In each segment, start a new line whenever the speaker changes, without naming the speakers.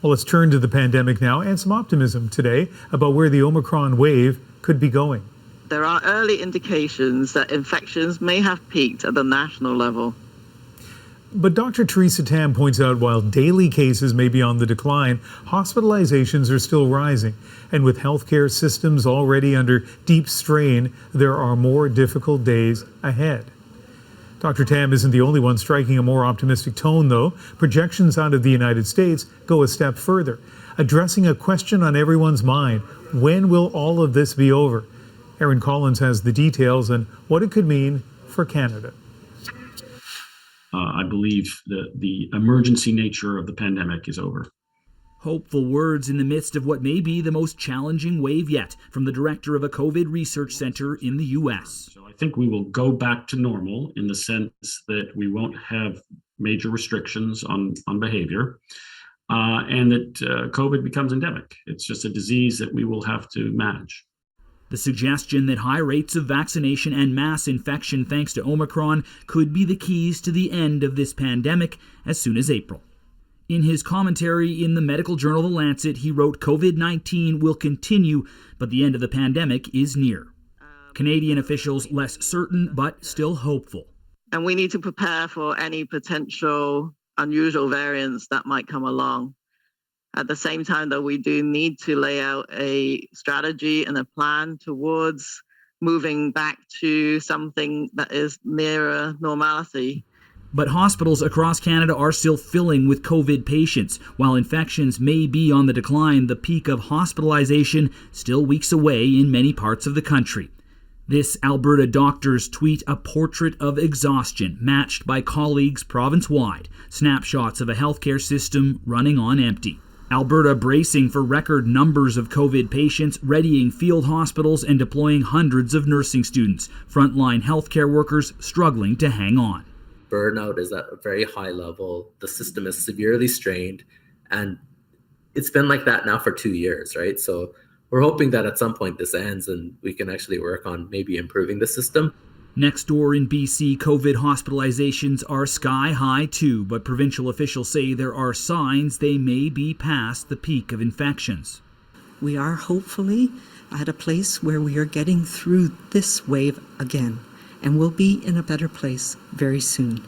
Well, let's turn to the pandemic now and some optimism today about where the Omicron wave could be going.
There are early indications that infections may have peaked at the national level.
But Dr. Theresa Tam points out while daily cases may be on the decline, hospitalizations are still rising. And with healthcare systems already under deep strain, there are more difficult days ahead. Dr. Tam isn't the only one striking a more optimistic tone, though. Projections out of the United States go a step further, addressing a question on everyone's mind. When will all of this be over? Aaron Collins has the details and what it could mean for Canada.
I believe that the emergency nature of the pandemic is over.
Hopeful words in the midst of what may be the most challenging wave yet from the director of a COVID research center in the U.S.
So I think we will go back to normal in the sense that we won't have major restrictions on behavior and that COVID becomes endemic. It's just a disease that we will have to manage.
The suggestion that high rates of vaccination and mass infection thanks to Omicron could be the keys to the end of this pandemic as soon as April. In his commentary in the medical journal The Lancet, he wrote, COVID-19 will continue, but the end of the pandemic is near. Canadian officials less certain, but still hopeful.
And we need to prepare for any potential unusual variants that might come along. At the same time, though, we do need to lay out a strategy and a plan towards moving back to something that is nearer normality.
But hospitals across Canada are still filling with COVID patients. While infections may be on the decline, the peak of hospitalization still weeks away in many parts of the country. This Alberta doctor's tweet a portrait of exhaustion matched by colleagues province-wide, snapshots of a healthcare system running on empty. Alberta bracing for record numbers of COVID patients, readying field hospitals and deploying hundreds of nursing students. Frontline healthcare workers struggling to hang on.
Burnout is at a very high level. The system is severely strained, and it's been like that now for 2 years, right? So we're hoping that at some point this ends and we can actually work on maybe improving the system.
Next door in BC, COVID hospitalizations are sky high too, but provincial officials say there are signs they may be past the peak of infections.
We are hopefully at a place where we are getting through this wave again, and we'll be in a better place very soon.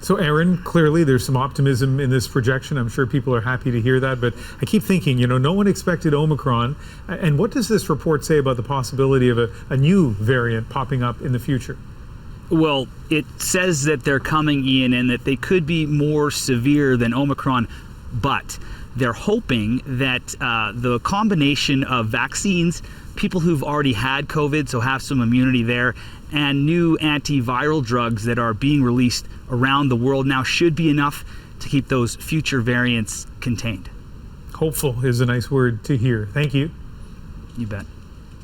So Aaron, clearly there's some optimism in this projection. I'm sure people are happy to hear that, but I keep thinking, no one expected Omicron. And what does this report say about the possibility of a new variant popping up in the future?
Well, it says that they're coming, Ian, and that they could be more severe than Omicron, but they're hoping that the combination of vaccines, people who've already had COVID, so have some immunity there, and new antiviral drugs that are being released around the world now should be enough to keep those future variants contained.
Hopeful is a nice word to hear. Thank you.
You bet.